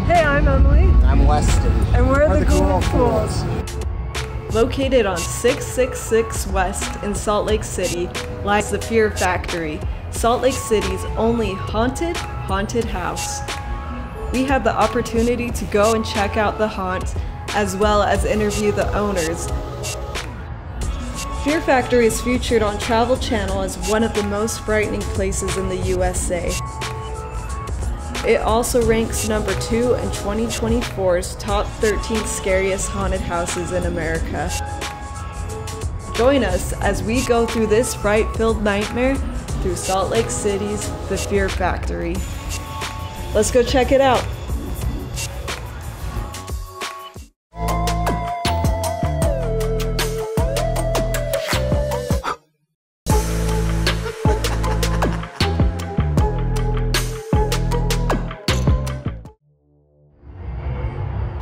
Hey, I'm Emily. I'm Weston. And we're the Ghoul Fools. Located on 666 West in Salt Lake City lies the Fear Factory, Salt Lake City's only haunted house. We had the opportunity to go and check out the haunt, as well as interview the owners. Fear Factory is featured on Travel Channel as one of the most frightening places in the USA. It also ranks number 2 in 2024's top 13 scariest haunted houses in America. Join us as we go through this fright-filled nightmare through Salt Lake City's The Fear Factory. Let's go check it out.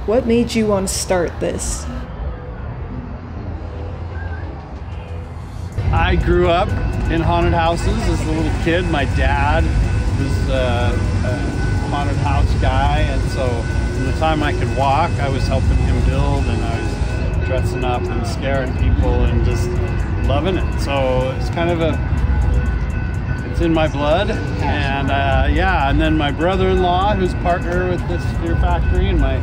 What made you want to start this? I grew up in haunted houses as a little kid. My dad was a haunted house guy, and so from the time I could walk, I was helping him build, and I was dressing up and scaring people and just loving it. So it's kind of it's in my blood. And yeah, and then my brother-in-law, who's partner with this Fear Factory, and my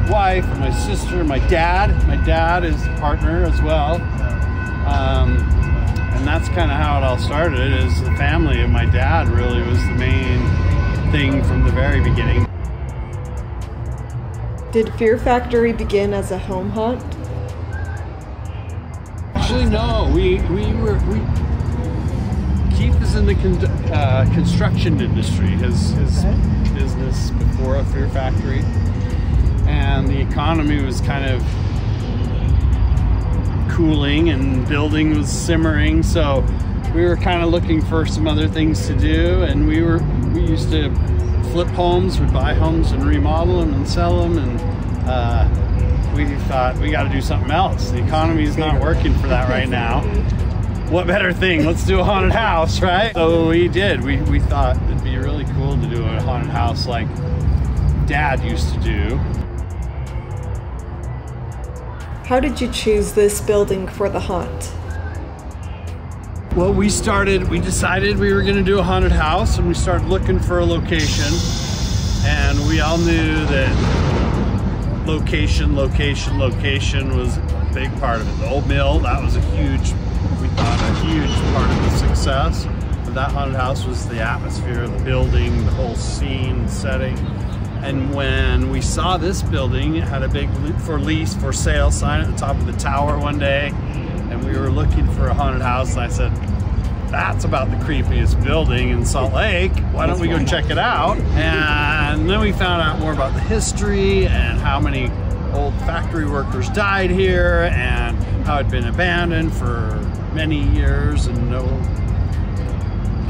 wife and my sister, my dad. My dad is partner as well. And that's kind of how it all started, is the family of my dad really was the main thing from the very beginning. Did Fear Factory begin as a home haunt? Actually, no. Keith is in the construction industry. His business before a Fear Factory. And the economy was kind of cooling and building was simmering, so we were kind of looking for some other things to do, and we used to flip homes. We'd buy homes and remodel them and sell them, and we thought we got to do something else. The economy is not working for that right now. What better thing? Let's do a haunted house, right? So we did. We thought it'd be really cool to do a haunted house like Dad used to do. How did you choose this building for the haunt? Well, we decided we were going to do a haunted house, and we started looking for a location, and we all knew that location was a big part of it. The old mill, that was we thought a huge part of the success of that haunted house was the atmosphere, the building, the whole scene, setting. And when we saw this building, it had a big for lease, for sale sign at the top of the tower one day, and we were looking for a haunted house, and I said, that's about the creepiest building in Salt Lake. Why don't we go check it out? And then we found out more about the history and how many old factory workers died here and how it had been abandoned for many years, and the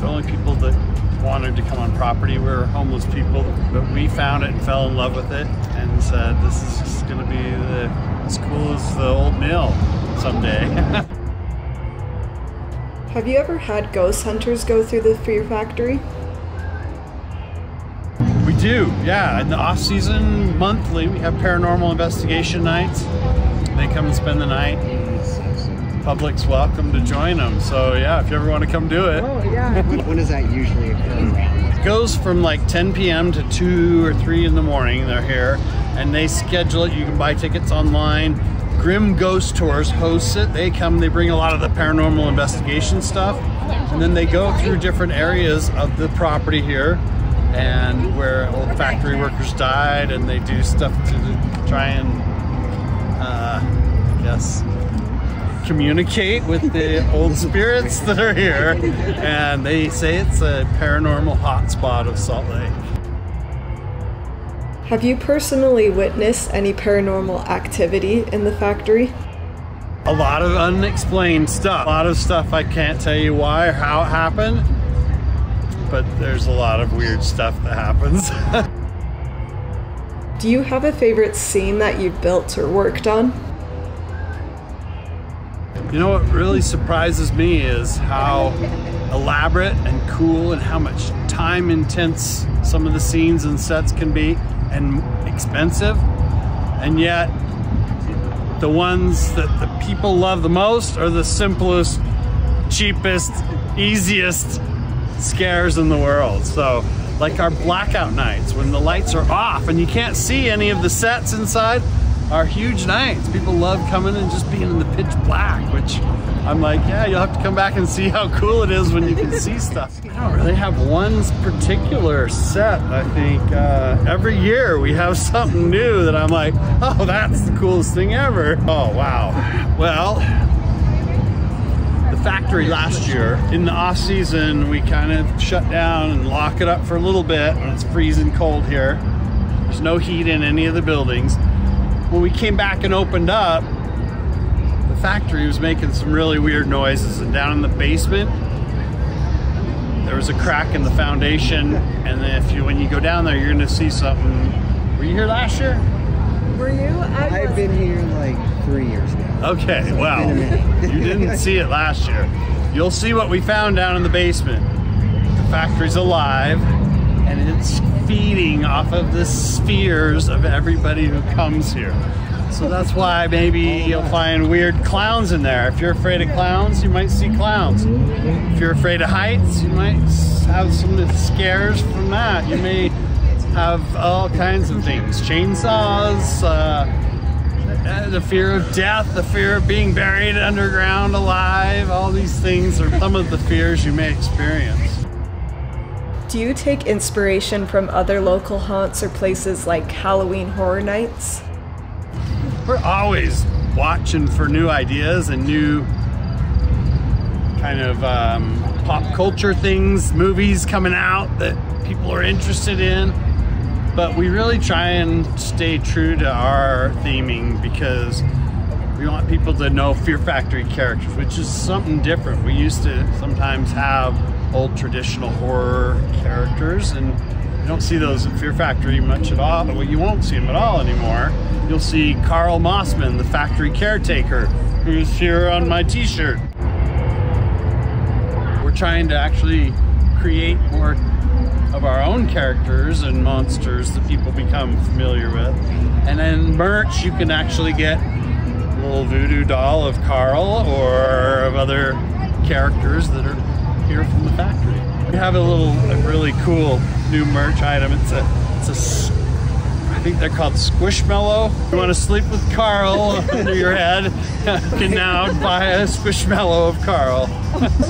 only people that wanted to come on property were homeless people, but we found it and fell in love with it and said, this is just going to be as cool as the old mill someday. Have you ever had ghost hunters go through the Fear Factory? We do, yeah. In the off-season, monthly, we have paranormal investigation nights. They come and spend the night. Public's welcome to join them. So yeah, if you ever want to come do it. Oh yeah. When does that usually occur? It goes from like 10 p.m. to 2 or 3 in the morning. They're here, and they schedule it. You can buy tickets online. Grim Ghost Tours hosts it. They come, they bring a lot of the paranormal investigation stuff, and then they go through different areas of the property here, and where old factory workers died, and they do stuff to try and, I guess, communicate with the old spirits that are here, and they say it's a paranormal hotspot of Salt Lake. Have you personally witnessed any paranormal activity in the factory? A lot of unexplained stuff. A lot of stuff I can't tell you why or how it happened, but there's a lot of weird stuff that happens. Do you have a favorite scene that you built or worked on? You know what really surprises me is how elaborate and cool and how much time intense some of the scenes and sets can be. and expensive, and yet the ones that the people love the most are the simplest, cheapest, easiest scares in the world. So like our blackout nights when the lights are off and you can't see any of the sets inside are huge nights. People love coming and just being in the pitch black, which I'm like, yeah, you'll have to come back and see how cool it is when you can see stuff. I don't really have one particular set. I think every year we have something new that I'm like, oh, that's the coolest thing ever. Oh, wow. Well, the factory last year, in the off season, we kind of shut down and lock it up for a little bit when it's freezing cold here. There's no heat in any of the buildings. When we came back and opened up, the factory was making some really weird noises, and down in the basement there was a crack in the foundation, and then when you go down there you're gonna see something. Were you here last year? Were you? I've been here like 3 years now. Okay, well, you didn't see it last year. You'll see what we found down in the basement. The factory's alive, and it's feeding off of the spheres of everybody who comes here. So that's why maybe you'll find weird clowns in there. If you're afraid of clowns, you might see clowns. If you're afraid of heights, you might have some scares from that. You may have all kinds of things. Chainsaws, the fear of death, the fear of being buried underground alive. All these things are some of the fears you may experience. Do you take inspiration from other local haunts or places like Halloween Horror Nights? We're always watching for new ideas and new kind of pop culture things, movies coming out that people are interested in. But we really try and stay true to our theming because we want people to know Fear Factory characters, which is something different. We used to sometimes have old traditional horror characters, and you don't see those at Fear Factory much at all. Well, you won't see them at all anymore. You'll see Carl Mossman, the factory caretaker, who's here on my t-shirt. We're trying to actually create more of our own characters and monsters that people become familiar with. And then merch, you can actually get a little voodoo doll of Carl or of other characters that are here from the factory. We have a really cool new merch item. It's a I think they're called Squishmallow. If you want to sleep with Carl under your head, you can now buy a Squishmallow of Carl.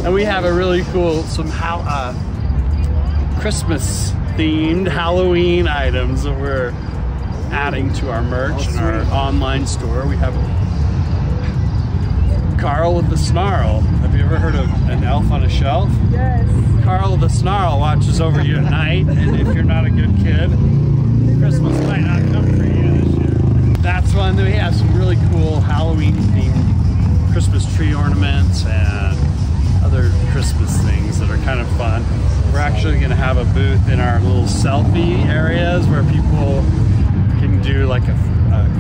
And we have a really cool, Christmas themed Halloween items that we're adding to our merch and our online store. We have Carl with the Snarl. Have you ever heard of an elf on a shelf? Yes. Carl the Snarl watches over you at night, and if you're not a good kid, Christmas might not come for you this year. That's one. We have some really cool Halloween themed Christmas tree ornaments and other Christmas things that are kind of fun. We're actually going to have a booth in our little selfie areas where people can do like a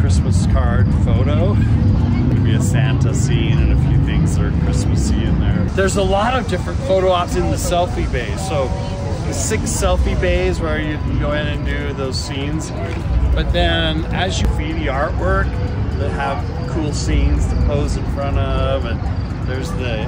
Christmas card photo. Maybe a Santa scene and a few things that are Christmassy in there. There's a lot of different photo ops in the selfie bays. So 6 selfie bays where you can go in and do those scenes. But then as you feed the artwork that have cool scenes to pose in front of, and there's the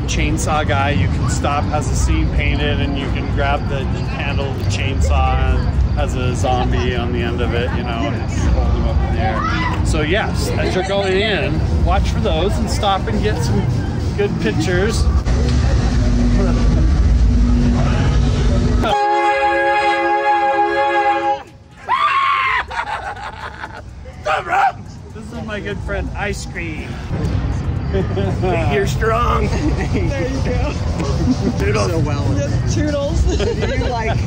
chainsaw guy you can stop, has a scene painted, and you can grab the handle of the chainsaw and has a zombie on the end of it, you know, and hold them up in the air. So yes, as you're going in, watch for those and stop and get some good pictures. This is my good friend Ice Cream. You're strong. There you go. Toodles. So well. Toodles. Do you like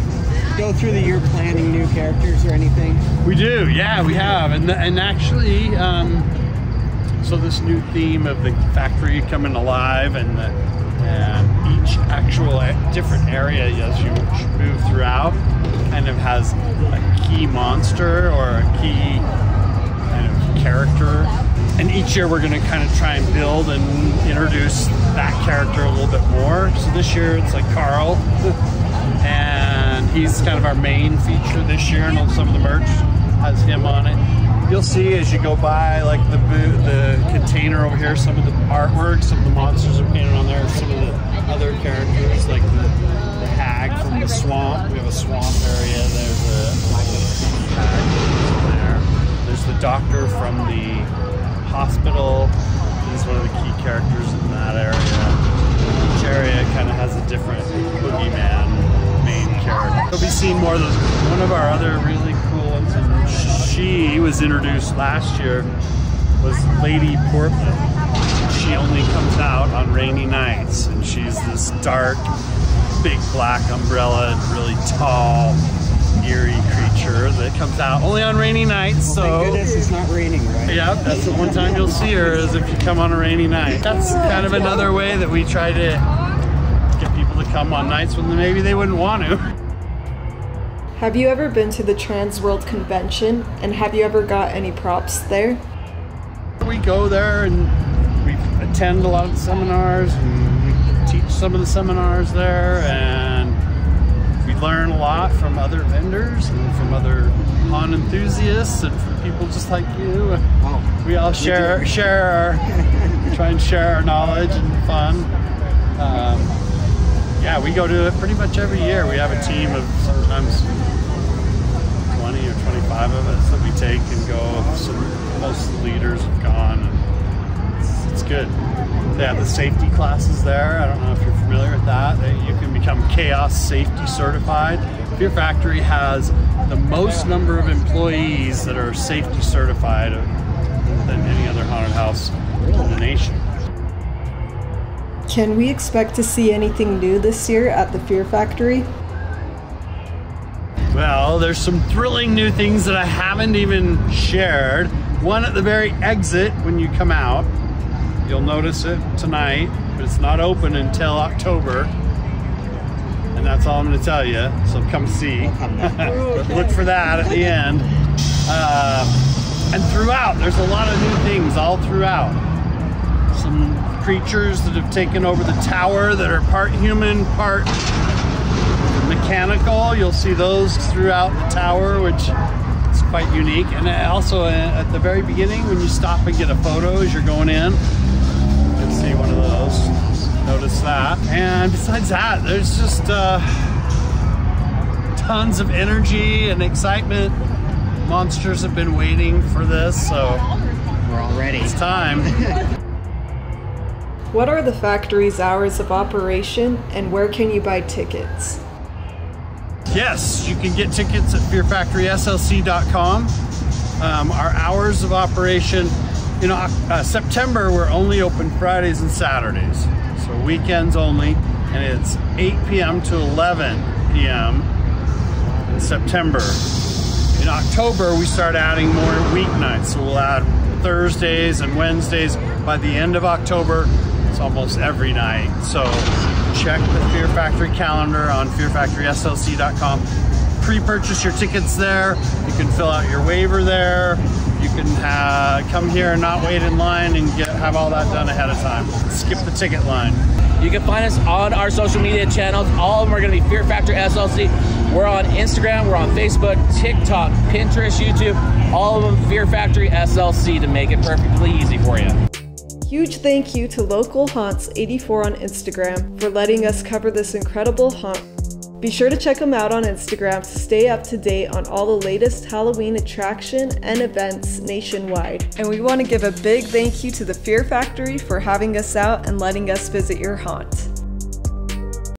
go through the year planning new characters or anything? We do, yeah, we have, and actually, so this new theme of the factory coming alive, and each actual different area as you move throughout kind of has a key monster or a key kind of character. And each year we're going to kind of try and build and introduce that character a little bit more. So this year it's like Carl, and He's kind of our main feature this year, and some of the merch has him on it. You'll see as you go by, like the container over here, some of the artwork, some of the monsters are painted on there, some of the other characters, like the hag from the swamp. We have a swamp area. There's a hag there. There's the doctor from the hospital. He's one of the key characters in that area. Each area kind of has a different boogeyman main character. You'll be seeing more of those. One of our other really cool ones, and she was introduced last year, was Lady Portland. She only comes out on rainy nights, and she's this dark, big black umbrella, really tall, eerie creature that comes out only on rainy nights. Well, so thank goodness it's not raining, right? Yeah, that's the one time you'll see her, is if you come on a rainy night. That's kind of another way that we try to get people to come on nights when maybe they wouldn't want to. Have you ever been to the Trans World Convention, and have you ever got any props there? We go there and we attend a lot of the seminars, and we teach some of the seminars there, and we learn a lot from other vendors and from other haunt enthusiasts and from people just like you. Wow. We all try and share our knowledge and fun. Yeah, we go to it pretty much every year. We have a team of sometimes 20 or 25 of us that we take and go. Most of the leaders have gone, and it's good. They have the safety classes there. I don't know if you're familiar with that. You can become Chaos Safety Certified. Fear Factory has the most number of employees that are safety certified than any other haunted house in the nation. Can we expect to see anything new this year at the Fear Factory? Well, there's some thrilling new things that I haven't even shared. One at the very exit when you come out. You'll notice it tonight, but it's not open until October. And that's all I'm going to tell you, so come see. Look for that at the end. And throughout, there's a lot of new things all throughout. Some creatures that have taken over the tower that are part human, part mechanical. You'll see those throughout the tower, which is quite unique. And also at the very beginning, when you stop and get a photo as you're going in, you'll see one of those. Notice that. And besides that, there's just tons of energy and excitement. Monsters have been waiting for this, so we're all ready. It's time. What are the factory's hours of operation, and where can you buy tickets? Yes, you can get tickets at fearfactoryslc.com. Our hours of operation, September we're only open Fridays and Saturdays, so weekends only, and it's 8 p.m. to 11 p.m. in September. In October we start adding more weeknights, so we'll add Thursdays and Wednesdays. By the end of October, it's almost every night. So check the Fear Factory calendar on fearfactoryslc.com. Pre-purchase your tickets there. You can fill out your waiver there. You can come here and not wait in line and have all that done ahead of time. Skip the ticket line. You can find us on our social media channels. All of them are going to be Fear Factor SLC. We're on Instagram, we're on Facebook, TikTok, Pinterest, YouTube. All of them Fear Factory SLC to make it perfectly easy for you. Huge thank you to Local Haunts 84 on Instagram for letting us cover this incredible haunt. Be sure to check them out on Instagram to stay up to date on all the latest Halloween attraction and events nationwide. And we want to give a big thank you to the Fear Factory for having us out and letting us visit your haunt.